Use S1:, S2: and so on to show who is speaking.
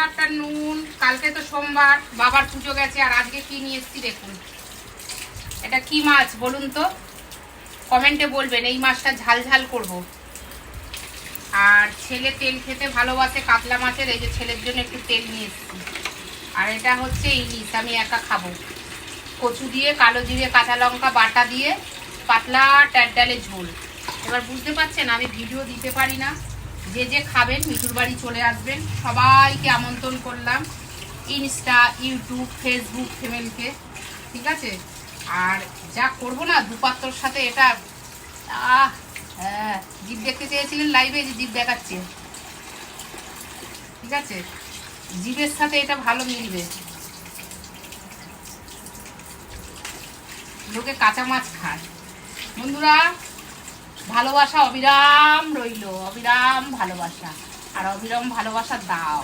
S1: একটা নুন, কালকে তো সোমবার, বাবার পুজো গেছে, আর আজকে কি নিয়ে এসছি দেখুন। এটা কি মাছ বলুন তো, কমেন্টে বলবেন। এই মাছটা ঝাল ঝাল করব। আর ছেলে তেল খেতে ভালোবাসে কাতলা মাছের, এই যে ছেলের জন্য একটু তেল নিয়ে এসছি। আর এটা হচ্ছে ইলিশ, আমি একা খাবো। কচু দিয়ে, কালো জিরে, কাঁচা লঙ্কা বাটা দিয়ে পাতলা ট্যাডডালে ঝোল। এবার বুঝতে পারছেন আমি ভিডিও দিতে পারি না। যে যে খাবেন মিঠুর বাড়ি চলে আসবেন, সবাইকে আমন্ত্রণ করলাম। ইনস্টা, ইউটিউব, ফেসবুক ফ্যামিলিকে, ঠিক আছে। আর যা করবো না দুপাত্রর সাথে এটা, হ্যাঁ, জিভ দেখতে চেয়েছিলেন লাইভে, যে জিভ দেখাচ্ছে, ঠিক আছে। জিভের সাথে এটা ভালো মিলবে। লোকে কাঁচা মাছ খায়। বন্ধুরা, ভালোবাসা অবিরাম রইল, অবিরাম ভালোবাসা, আর অবিরাম ভালোবাসা দাও।